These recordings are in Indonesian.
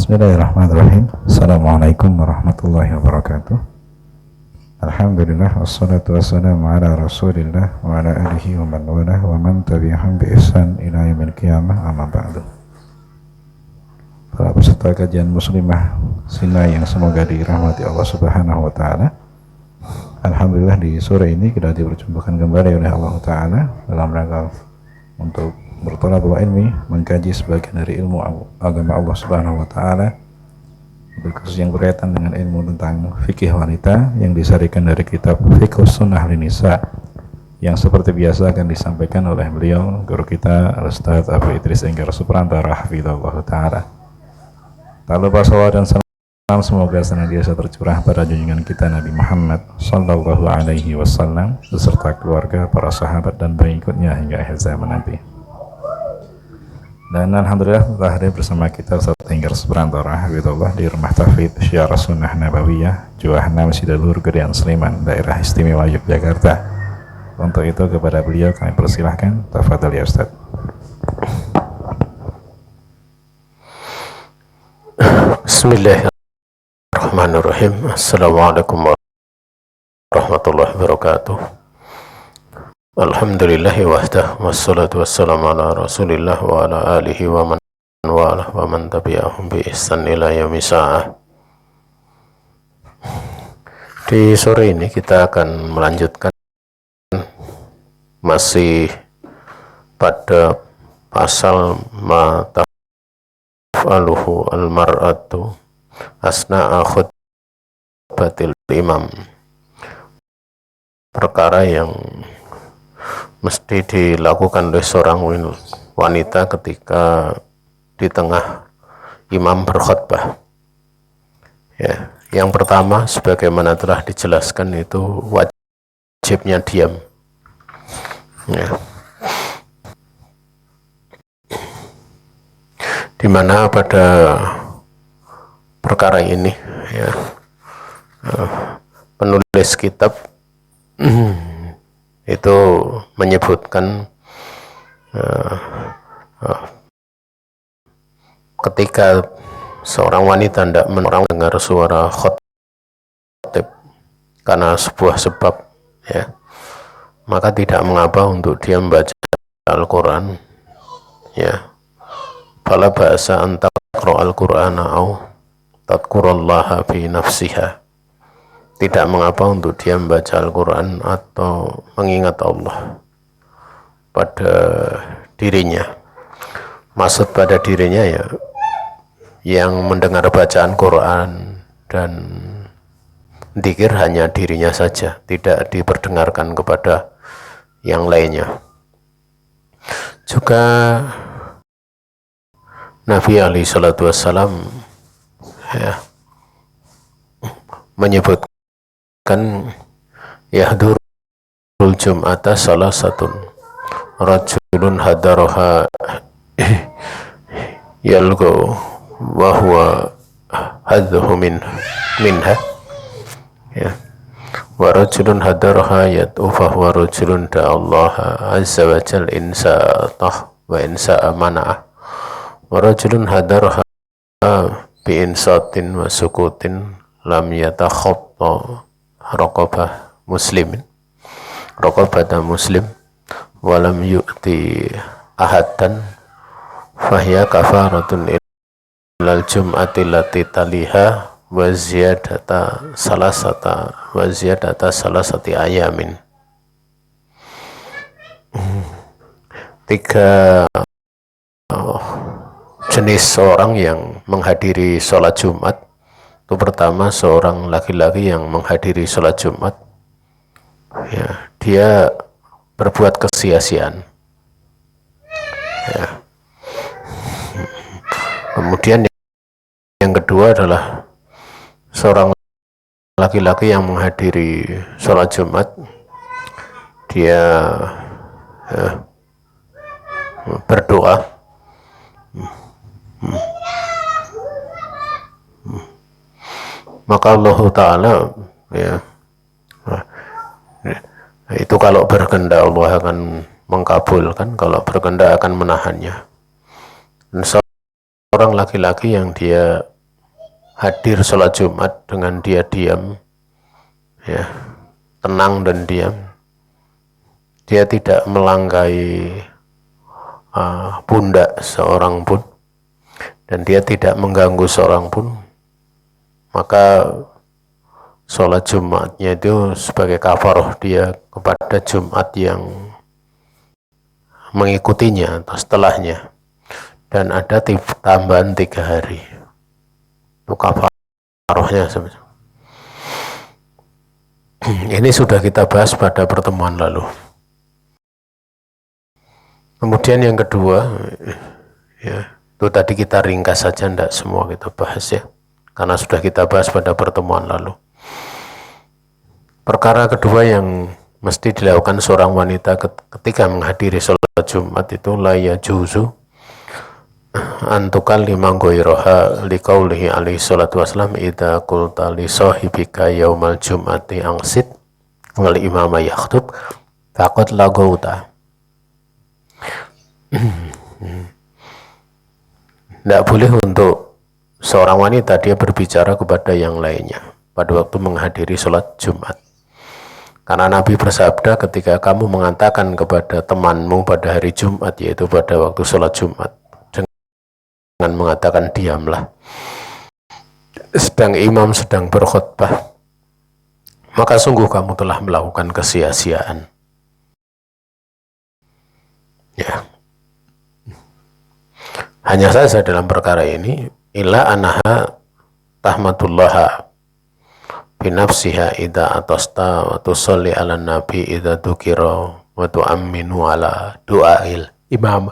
Bismillahirrahmanirrahim. Assalamualaikum warahmatullahi wabarakatuh. Alhamdulillah wassalatu wassalamu ala Rasulillah wa ala alihi wa man walah wa man tabi'ahum bi ihsan ila yaumil qiyamah, amma ba'du. Para peserta kajian muslimah Sinai yang semoga dirahmati Allah Subhanahu wa taala. Alhamdulillah di sore ini kita diperjumpakan kembali oleh Allah taala dalam rangka untuk bertolabul ilmi, mengkaji sebagian dari ilmu agama Allah Subhanahu wa taala, berkhusus yang berkaitan dengan ilmu tentang fikih wanita yang disarikan dari kitab Fiqhus Sunnah Linisa yang seperti biasa akan disampaikan oleh beliau guru kita Al-Ustaz Abu Idris Enggar Suprantara hafizahullah taala. Tak lupa salawat dan salam semoga senantiasa tercurah pada junjungan kita Nabi Muhammad sallallahu alaihi wasallam beserta keluarga, para sahabat dan pengikutnya hingga akhir zaman nanti. Dan alhamdulillah telah hadir bersama kita Ustaz Enggar Suprantara hafizahullah di Rumah Tahfidz Syiar Sunnah Nabawiyah Juhana Masjidul Gedean Sleman, Daerah Istimewa Yogyakarta. Untuk itu kepada beliau kami persilahkan, tafadhol ya Ustaz. Bismillahirrahmanirrahim. Assalamualaikum warahmatullahi wabarakatuh. Alhamdulillahi wahdah, wassalatu wassalamu ala rasulillah wa ala alihi wa man walah wa man tabi'ahum bi ihsan ila yaumi sa'ah. Di sore ini kita akan melanjutkan masih pada pasal ma taf'aluhu al-mar'atu asna'a khutbatil imam, perkara yang mesti dilakukan oleh seorang wanita ketika di tengah imam berkhutbah. Ya, yang pertama sebagaimana telah dijelaskan itu wajibnya diam. Ya. Dimana pada perkara ini ya, penulis kitab itu menyebutkan ketika seorang wanita tidak mendengar suara khotib karena sebuah sebab ya, maka tidak mengapa untuk dia membaca Al-Quran ya. Fala ba'sa an taqra al-Qur'ana au tadhkurallaha fi nafsiha. Tidak mengapa untuk dia membaca Al-Quran atau mengingat Allah pada dirinya. Maksud pada dirinya ya, yang mendengar bacaan Quran dan dzikir hanya dirinya saja, tidak diperdengarkan kepada yang lainnya. Juga Nabi alaihi salatu wassalam ya, menyebutkan yahdurul jum'ata salah satun rajulun hadaroha yalgo wahwa hadhuhu minha ya, wa rajulun hadaroha yad'u fahuwa rajulun da'allaha azza wa jal insa'atah wa insa'ah mana'ah wa rajulun hadaroha bi insatin wa sukutin lam yatakhatta raqabah muslimin raqabata muslim walam yu'ti ahadan fahiya kafaratun ilal jum'ati lati taliha wa ziyadata salasati ayamin. Tiga jenis orang yang menghadiri sholat Jumat. Itu pertama, seorang laki-laki yang menghadiri sholat Jumat ya, dia berbuat kesia-siaan ya. Kemudian yang kedua adalah seorang laki-laki yang menghadiri sholat Jumat, dia ya, berdoa maka Allah Ta'ala ya, itu kalau berkehendak Allah akan mengkabulkan, kalau berkehendak akan menahannya. Dan seorang laki-laki yang dia hadir sholat Jumat dengan dia diam, ya, tenang dan diam. Dia tidak melangkai pundak seorang pun, dan dia tidak mengganggu seorang pun, maka sholat Jumatnya itu sebagai kafaroh dia kepada Jumat yang mengikutinya atau setelahnya, dan ada tambahan 3 hari. Itu kafarohnya sebenarnya. Ini sudah kita bahas pada pertemuan lalu. Kemudian yang kedua, ya, itu tadi kita ringkas saja, tidak semua kita bahas ya, karena sudah kita bahas pada pertemuan lalu. Perkara kedua yang mesti dilakukan seorang wanita ketika menghadiri sholat Jumat itu la yajuzu antukal lima goiroha liqaulihi alaihi salatu wassalam idza qulta li sahibika yaumal jum'ati angsit wal imama yakhtub faqad lagauta. Tidak boleh untuk seorang wanita dia berbicara kepada yang lainnya pada waktu menghadiri sholat Jumat, karena Nabi bersabda ketika kamu mengatakan kepada temanmu pada hari Jumat, yaitu pada waktu sholat Jumat, dengan mengatakan diamlah, sedang imam sedang berkhutbah, maka sungguh kamu telah melakukan kesia-siaan. Ya. Hanya saja dalam perkara ini, illa anaha tahmatullaha binafsiha idha atasta wa tusalli ala nabi idha dukira wa tu'amminu ala du'ail imam.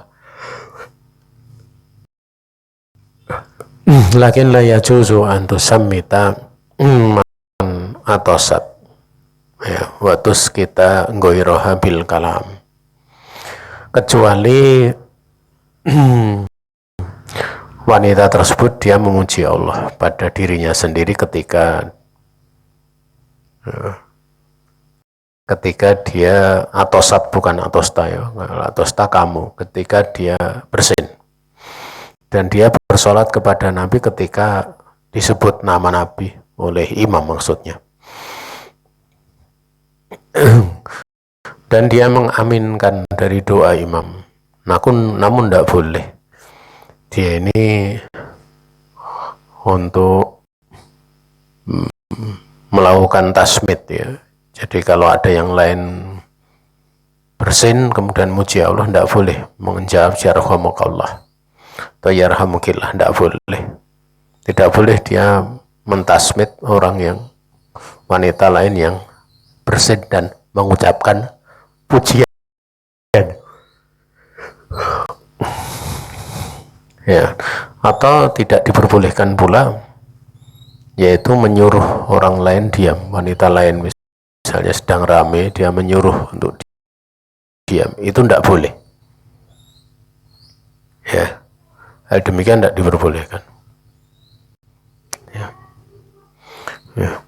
Lakin la yajuzu an tusammita man atasat, ya, wa tuskita ghoiraha bil kalam, kecuali wanita tersebut dia memuji Allah pada dirinya sendiri ketika dia atosat, bukan atosta ya, atosta kamu, ketika dia bersin, dan dia bersolat kepada Nabi ketika disebut nama Nabi oleh imam maksudnya, dan dia mengaminkan dari doa imam. Namun tidak boleh dia ini untuk melakukan tasmid ya. Jadi kalau ada yang lain bersin kemudian muji Allah, tidak boleh menjawab yarhamukallah atau yarhamukillah, tidak boleh. Tidak boleh dia mentasmid orang yang wanita lain yang bersin dan mengucapkan pujian. Ya, atau tidak diperbolehkan pula yaitu menyuruh orang lain diam, wanita lain misalnya sedang rame dia menyuruh untuk diam, itu tidak boleh ya. Hal demikian tidak diperbolehkan ya. Ya.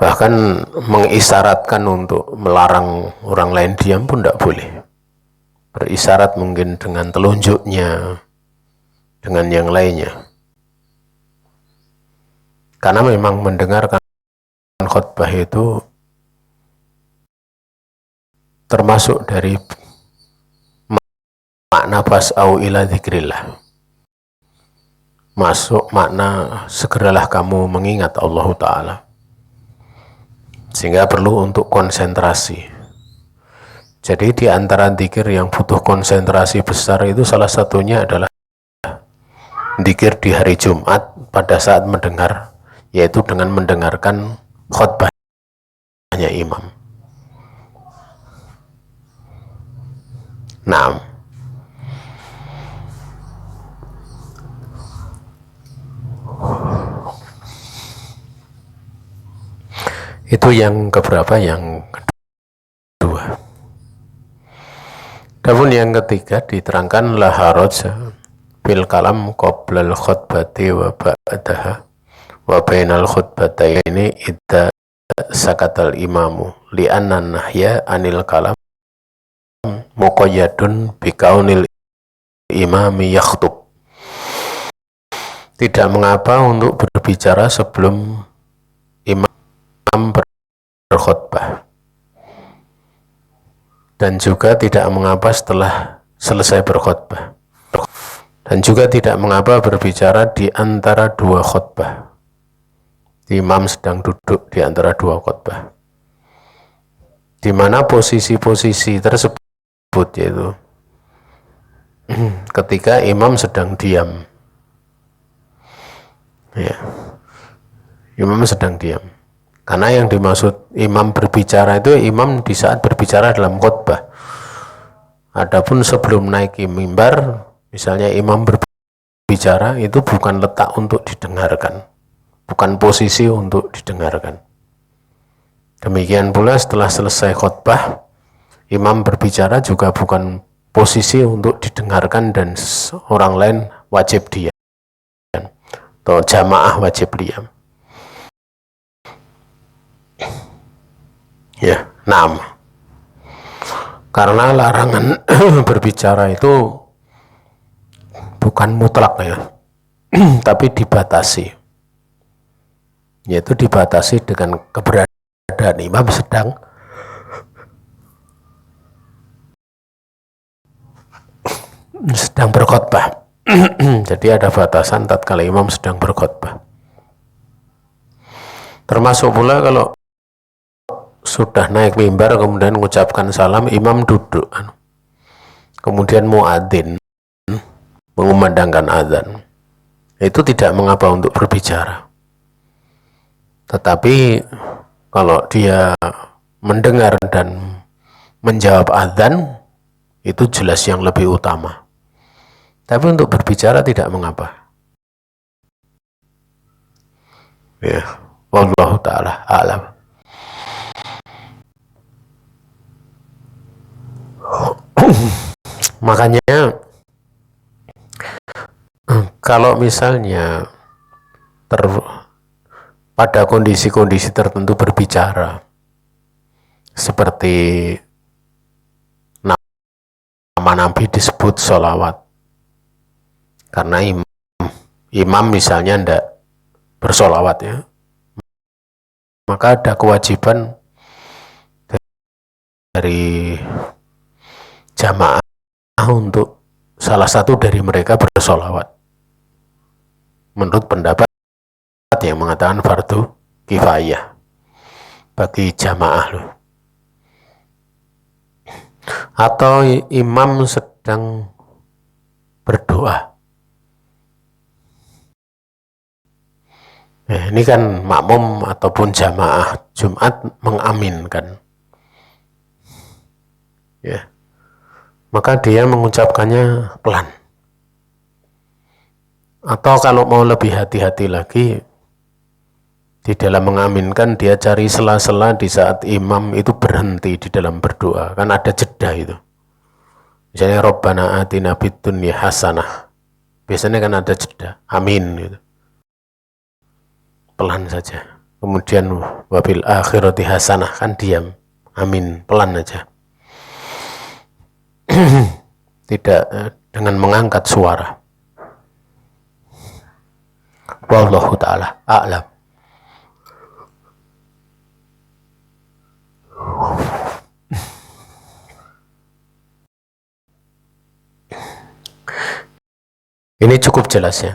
Bahkan mengisyaratkan untuk melarang orang lain diam pun tidak boleh. Berisyarat mungkin dengan telunjuknya, dengan yang lainnya, karena memang mendengarkan khutbah itu termasuk dari makna fas'au ila dzikrillah, masuk makna segeralah kamu mengingat Allah Ta'ala, sehingga perlu untuk konsentrasi. Jadi di antara dzikir yang butuh konsentrasi besar itu salah satunya adalah dzikir di hari Jumat pada saat mendengar, yaitu dengan mendengarkan khutbahnya imam. Nah, itu yang keberapa? Yang kedua. Adapun yang ketiga diterangkan la haraj fil kalam qoblal khutbati wa ba'daha wa bainal khutbataini idza sakatal imamu li'anna nahya anil kalam muqayyadun bikaunil imami yakhtub. tidak mengapa untuk berbicara sebelum imam berkhutbah, dan juga tidak mengapa setelah selesai berkhutbah, dan juga tidak mengapa berbicara di antara dua khutbah. Imam sedang duduk di antara dua khutbah, di mana posisi-posisi tersebut yaitu ketika imam sedang diam, ya, imam sedang diam. Karena yang dimaksud imam berbicara itu imam di saat berbicara dalam khutbah. Adapun sebelum naik mimbar, misalnya imam berbicara, itu bukan letak untuk didengarkan, bukan posisi untuk didengarkan. Demikian pula setelah selesai khutbah, imam berbicara juga bukan posisi untuk didengarkan dan orang lain wajib diam atau jamaah wajib diam. Ya, karena larangan berbicara itu bukan mutlak ya, tapi dibatasi, yaitu dibatasi dengan keberadaan imam sedang berkhutbah. Jadi ada batasan tatkala imam sedang berkhutbah. Termasuk pula kalau sudah naik mimbar kemudian mengucapkan salam, imam duduk, kemudian muadzin mengumandangkan azan, itu tidak mengapa untuk berbicara. Tetapi kalau dia mendengar dan menjawab azan, itu jelas yang lebih utama. Tapi untuk berbicara tidak mengapa. Ya, wallahu ta'ala a'lam. Makanya kalau misalnya pada kondisi-kondisi tertentu berbicara, seperti nama Nabi disebut sholawat, karena imam misalnya tidak bersolawat ya, maka ada kewajiban dari jamaah untuk salah satu dari mereka bersolawat, menurut pendapat yang mengatakan fardu kifayah bagi jamaah loh. Atau imam sedang berdoa, ini kan makmum ataupun jamaah Jumat mengaminkan, ya, maka dia mengucapkannya pelan. Atau kalau mau lebih hati-hati lagi, di dalam mengaminkan dia cari sela-sela di saat imam itu berhenti di dalam berdoa, kan ada jeda itu. Misalnya Rabbana atina fid dunya hasanah, biasanya kan ada jeda, amin gitu. Pelan saja. Kemudian wabil akhirati hasanah, kan diam, amin, pelan aja. Tidak dengan mengangkat suara. Wallahu ta'ala a'lam. Ini cukup jelas ya.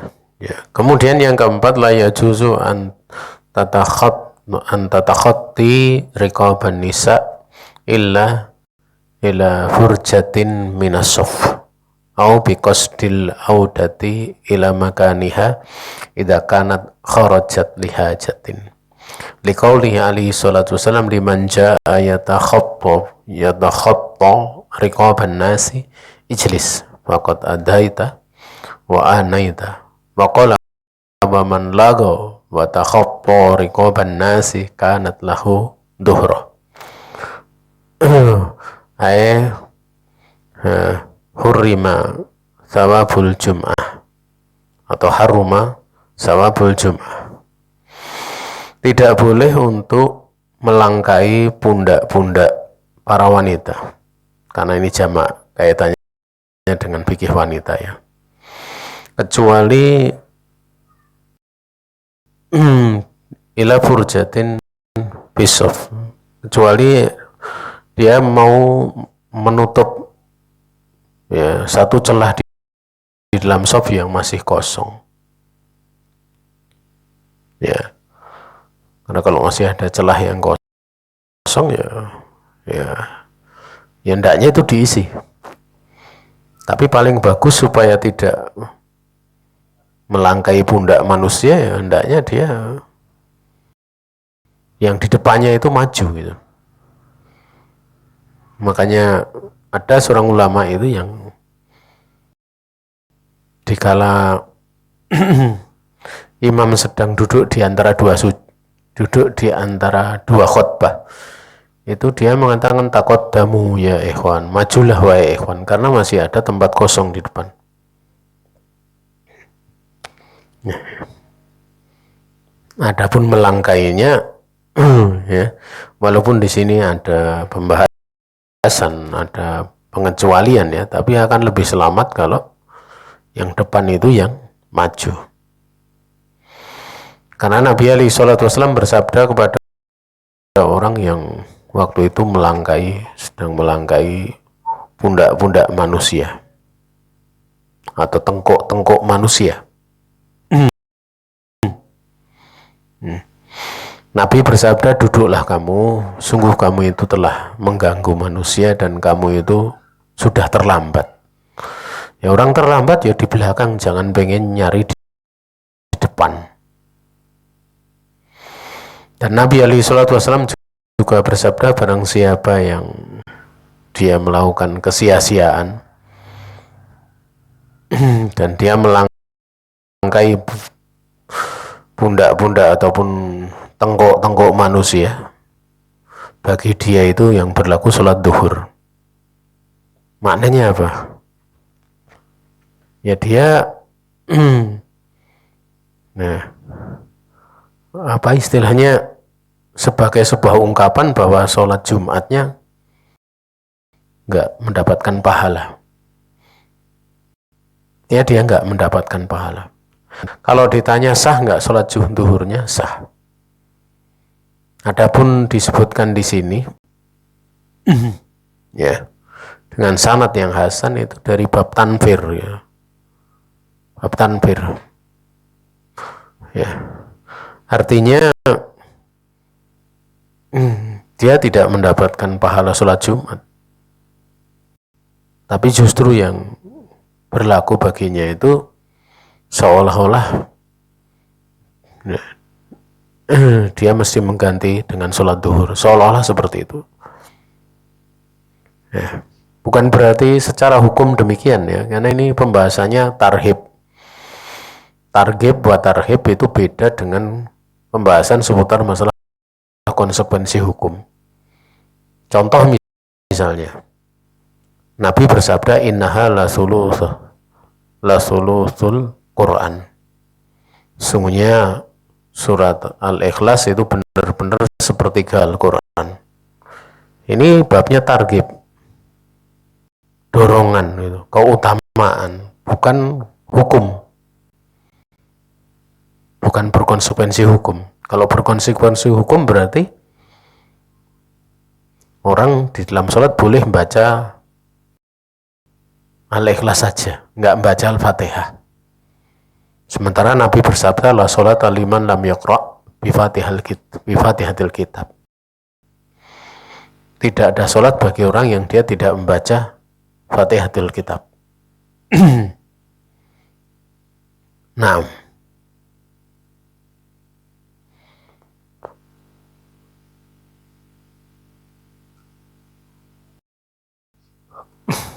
Kemudian yang keempat, la yajuzu an tatakhatti riqaban nisa illa furjatin minas saf au biqasdil audati ila makaniha idza kanat kharajat lihajatin. Liqaulihi alaihi salatu wasalam liman jaa yatakhatta riqaban nasi ijlis faqad adaita wa anaita wa qala wa man lago wa takhatta riqaban nasi kanat lahu duhra. Ay hurrima thawabul jum'ah atau haruma thawabul jum'ah. Tidak boleh untuk melangkai pundak-pundak para wanita, karena ini jamak kaitannya dengan fikih wanita ya, kecuali ila furjatin bisof, kecuali dia mau menutup ya satu celah di dalam sof yang masih kosong. Ya, karena kalau masih ada celah yang kosong ya hendaknya itu diisi. Tapi paling bagus supaya tidak melangkai pundak manusia, ya hendaknya dia yang di depannya itu maju gitu. Makanya ada seorang ulama itu yang dikala imam sedang duduk di antara dua khutbah, itu dia mengatakan taqaddamu ya ikhwan, majulah wahai ikhwan, karena masih ada tempat kosong di depan. Adapun melangkainya ya, walaupun di sini ada pembahasan, ada pengecualian ya, tapi akan lebih selamat kalau yang depan itu yang maju. Karena Nabi alaihi salatu wasallam bersabda kepada orang yang waktu itu sedang melangkai pundak-pundak manusia atau tengkuk manusia. Nabi bersabda, duduklah kamu, sungguh kamu itu telah mengganggu manusia dan kamu itu sudah terlambat. Ya orang terlambat ya di belakang, jangan pengen nyari di depan. Dan Nabi alaihi salatu wasallam juga bersabda, barang siapa yang dia melakukan kesia-siaan dan dia melangkai pundak-pundak ataupun tengkuk manusia, bagi dia itu yang berlaku sholat duhur. Maknanya apa? Ya dia nah, apa istilahnya, sebagai sebuah ungkapan bahwa sholat Jumatnya nggak mendapatkan pahala. Ya dia nggak mendapatkan pahala. Kalau ditanya sah nggak sholat duhurnya, sah. Adapun disebutkan di sini ya dengan sanad yang hasan itu dari bab tanfir ya. Bab tanfir. Ya. Artinya dia tidak mendapatkan pahala sholat Jumat. Tapi justru yang berlaku baginya itu seolah-olah dia mesti mengganti dengan sholat duhur, seolah-olah seperti itu ya. Bukan berarti secara hukum demikian ya, karena ini pembahasannya tarhib buat tarhib itu beda dengan pembahasan seputar masalah konsekuensi hukum. Contoh misalnya Nabi bersabda, innaha lasulusul Quran, sungguhnya surat Al-Ikhlas itu benar-benar sepertiga Al-Quran. Ini babnya targhib, dorongan itu, keutamaan, bukan hukum, bukan berkonsekuensi hukum. Kalau berkonsekuensi hukum berarti orang di dalam sholat boleh membaca Al-Ikhlas saja, nggak membaca Al-Fatihah. Sementara Nabi bersabda, la sholat liman lam yaqra' bifatihatil kitab. Tidak ada sholat bagi orang yang dia tidak membaca Fatihatul Kitab. Nah,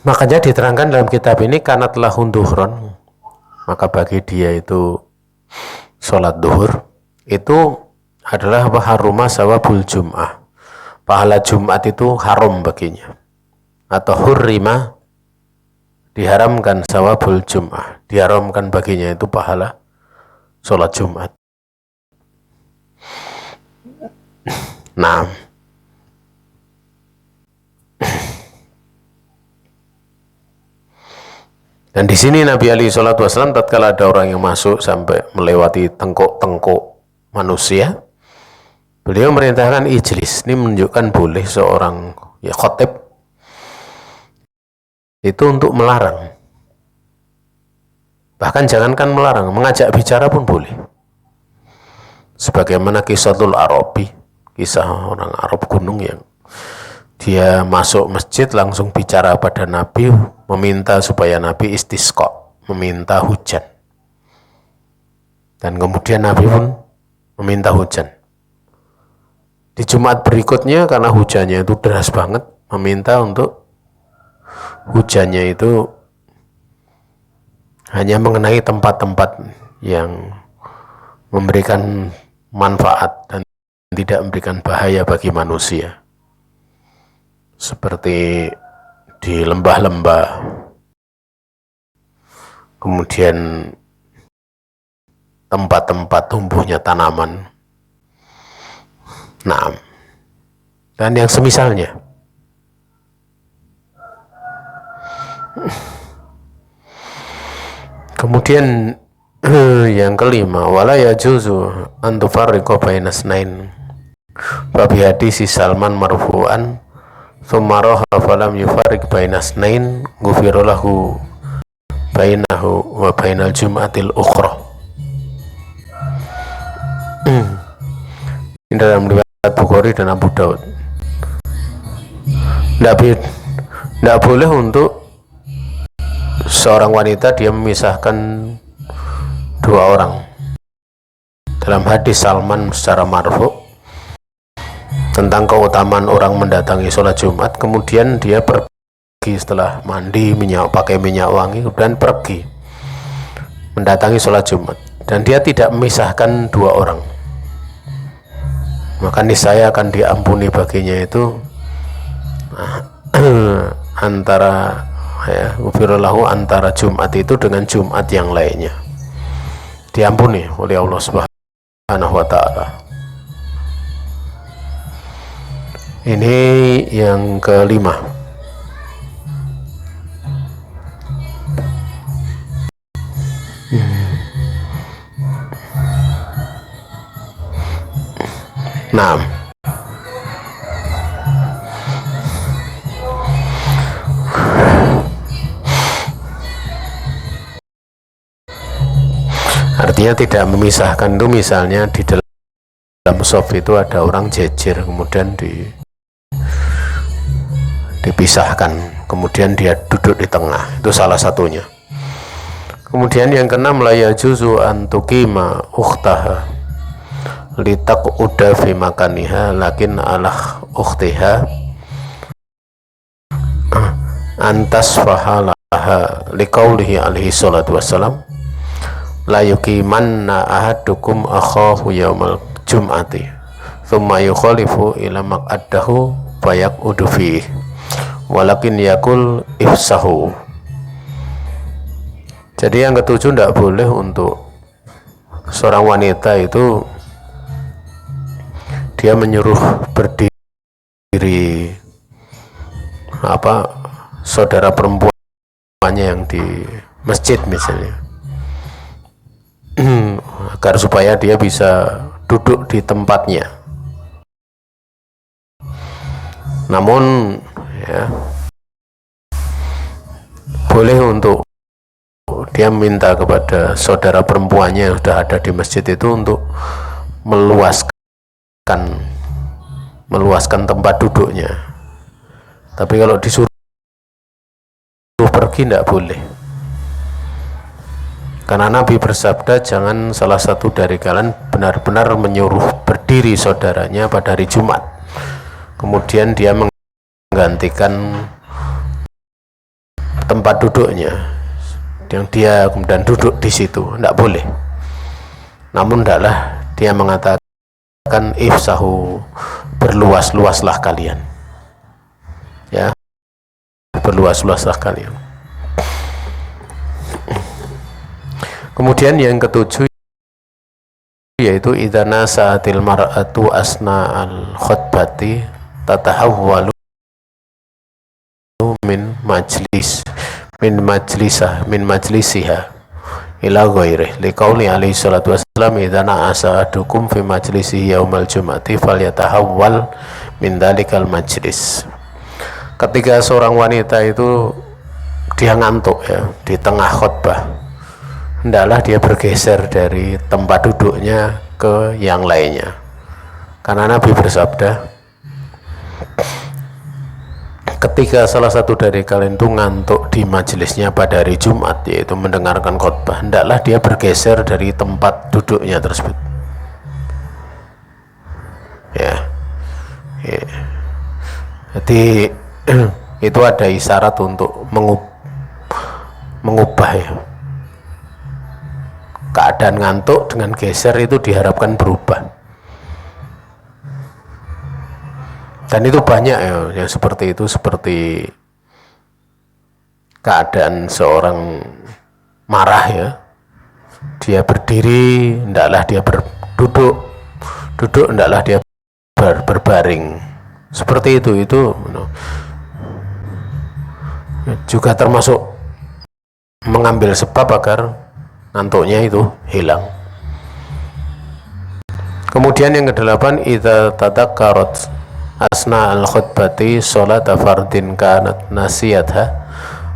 makanya diterangkan dalam kitab ini, karena telah hunduhron, maka bagi dia itu sholat duhur itu adalah haruma sawabul jum'ah, pahala Jumat itu haram baginya, atau hurrima, diharamkan sawabul jum'ah, diharamkan baginya itu pahala sholat Jumat. Nah, dan di sini Nabi alaihi salatu wasallam tatkala ada orang yang masuk sampai melewati tengkuk manusia, beliau merintahkan ijlis. Ini menunjukkan boleh seorang khatib itu untuk melarang. Bahkan jangankan melarang, mengajak bicara pun boleh. Sebagaimana Qisatul Arabi, kisah orang Arab gunung yang dia masuk masjid langsung bicara pada Nabi, meminta supaya Nabi istisqa, meminta hujan. Dan kemudian Nabi pun meminta hujan. Di Jumat berikutnya karena hujannya itu deras banget, meminta untuk hujannya itu hanya mengenai tempat-tempat yang memberikan manfaat dan tidak memberikan bahaya bagi manusia. Seperti di lembah-lembah, kemudian tempat-tempat tumbuhnya tanaman, dan yang semisalnya. Kemudian yang kelima, wala yajuzu an tufarriqa baina isnain. Babi hadis Salman marfu'an, thumma raha falam yufarriq baina isnain, ghufira lahu bainahu wa bainal jum'atil ukhra. Ini dalam riwayat Bukhari dan Abu Daud. Tidak boleh untuk seorang wanita dia memisahkan dua orang. Dalam hadis Salman secara marfu tentang keutamaan orang mendatangi sholat Jumat, kemudian dia pergi setelah mandi pakai minyak wangi, kemudian pergi mendatangi sholat Jumat, dan dia tidak memisahkan dua orang, maka niscaya akan diampuni baginya itu antara antara Jumat itu dengan Jumat yang lainnya, diampuni oleh Allah Subhanahu wa ta'ala. Ini yang kelima. Artinya tidak memisahkan itu, misalnya di dalam shop itu ada orang jejer, kemudian dipisahkan, kemudian dia duduk di tengah, itu salah satunya. Kemudian yang keenam, la yajuzu an tuqima ukhtaha litaquda fi makaniha lakin alah ukhtiha antas fahalaha liqaulihi alaihi salatu wassalam la yuqimanna ahadukum akhahu yaumal jum'ati thumma yukhalifu ila maq'adahu fayaqudu fihi walakin yakul ifsahu. Jadi yang ketujuh, tidak boleh untuk seorang wanita itu dia menyuruh berdiri saudara perempuannya yang di masjid misalnya, agar supaya dia bisa duduk di tempatnya. Namun boleh untuk dia minta kepada saudara perempuannya yang sudah ada di masjid itu untuk meluaskan tempat duduknya. Tapi kalau disuruh pergi tidak boleh, karena Nabi bersabda, jangan salah satu dari kalian benar-benar menyuruh berdiri saudaranya pada hari Jumat, kemudian dia menggantikan tempat duduknya yang dia kemudian duduk di situ, tidak boleh. Namun hendaklah dia mengatakan ifsahu, berluas-luaslah kalian, ya, berluas-luaslah kalian. Kemudian yang ketujuh yaitu idza nasa'atil mar'atu asna al khutbati tatahawwalu min majlisiha ila ghairih liqauli alaihi salatu wassalam idza na'asa ahadukum fi majlisihi yaumal jum'ati falyatahawwal min dalikal majlis. Ketika seorang wanita itu dia ngantuk ya di tengah khutbah, hendaklah dia bergeser dari tempat duduknya ke yang lainnya, karena Nabi bersabda, ketika salah satu dari kalian itu ngantuk di majelisnya pada hari Jumat, yaitu mendengarkan khutbah, hendaklah dia bergeser dari tempat duduknya tersebut. Ya. Jadi itu ada isyarat untuk mengubah ya. Keadaan ngantuk dengan geser itu diharapkan berubah. Dan itu banyak ya yang seperti itu, seperti keadaan seorang marah ya, dia berdiri hendaklah dia duduk hendaklah dia berbaring, seperti itu juga termasuk mengambil sebab agar ngantuknya itu hilang. Kemudian yang kedelapan, idza tadakkarat asna al-khutbati sholata fardin kanat nasiyatha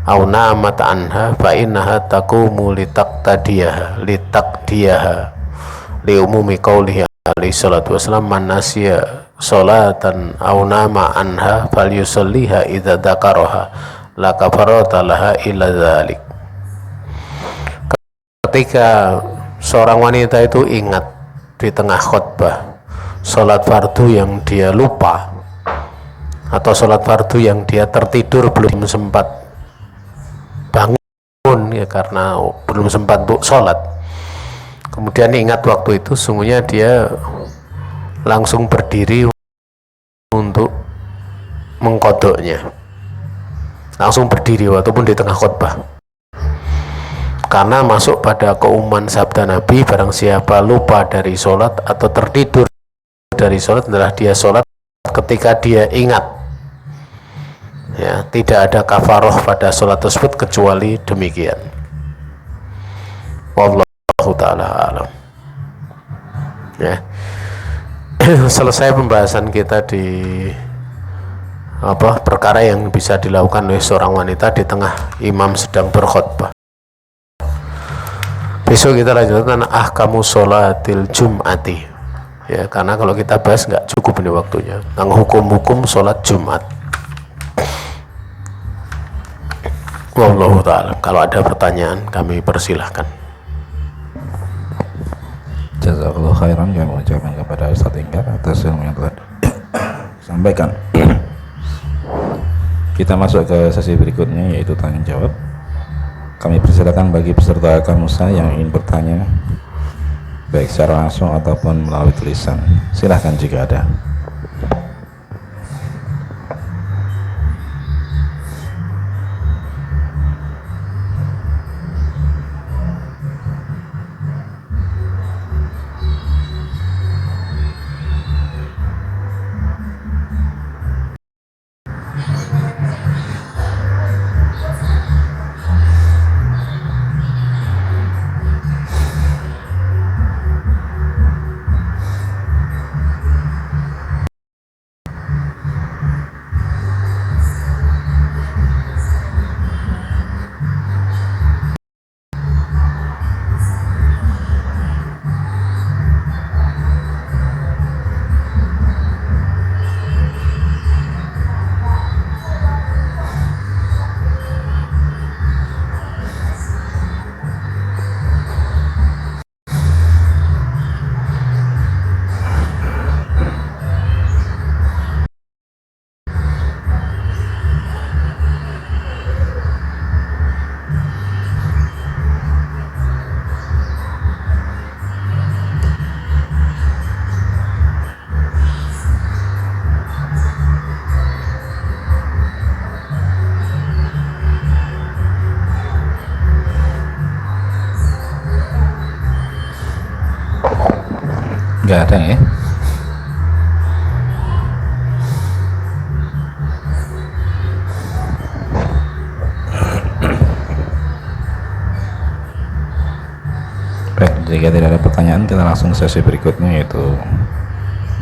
aw namat anha fa innaha taqumu litaqdiyaha li umumi qaulihi alaihi salatu wasallam man nasiya sholatan aw nama anha falyusalliha idza dzakaraha la kafarata laha illa dzalik. Ketika seorang wanita itu ingat di tengah khutbah sholat fardu yang dia lupa, atau sholat fardu yang dia tertidur belum sempat bangun ya karena belum sempat sholat, kemudian ingat waktu itu, sungguhnya dia langsung berdiri untuk mengkodoknya, langsung berdiri walaupun di tengah khutbah, karena masuk pada keumuman sabda Nabi, barang siapa lupa dari sholat atau tertidur dari sholat adalah dia sholat ketika dia ingat ya, tidak ada kafaroh pada sholat tersebut kecuali demikian. Wallahu ta'ala alam ya. Selesai pembahasan kita di perkara yang bisa dilakukan oleh seorang wanita di tengah imam sedang berkhutbah. Besok kita lanjutkan ahkamu sholatil jum'ati ya, karena kalau kita bahas nggak cukup ini waktunya tentang hukum-hukum sholat Jumat. Wallahu ta'ala. Kalau ada pertanyaan kami persilahkan. Jazakallahu khairan, kami mengucapkan kepada Ustaz Enggar atas ilmu yang telah sampaikan. Kita masuk ke sesi berikutnya, yaitu tanya jawab. Kami persilakan bagi peserta Akamusa yang ingin bertanya baik secara langsung ataupun melalui tulisan, silahkan jika ada. Nggak ada ya? Jika tidak ada pertanyaan, kita langsung sesi berikutnya, yaitu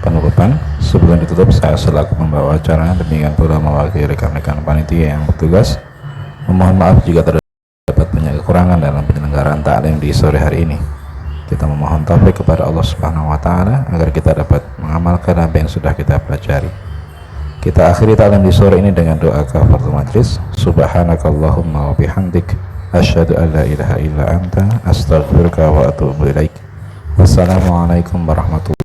penutupan. Sebelum ditutup, saya selaku pembawa acara, demikian pula mewakili rekan-rekan panitia yang bertugas, memohon maaf jika terdapat banyak kekurangan dalam penyelenggaraan taklim di sore hari ini. Kita memohon taufik kepada Allah Subhanahu wa taala agar kita dapat mengamalkan apa yang sudah kita pelajari. Kita akhiri taklim di sore ini dengan doa kafaratul majlis. Subhanakallahumma wa bihamdik, asyhadu an la ilaha illa anta, astaghfiruka wa atubu ilaik. Wassalamualaikum warahmatullahi wabarakatuh.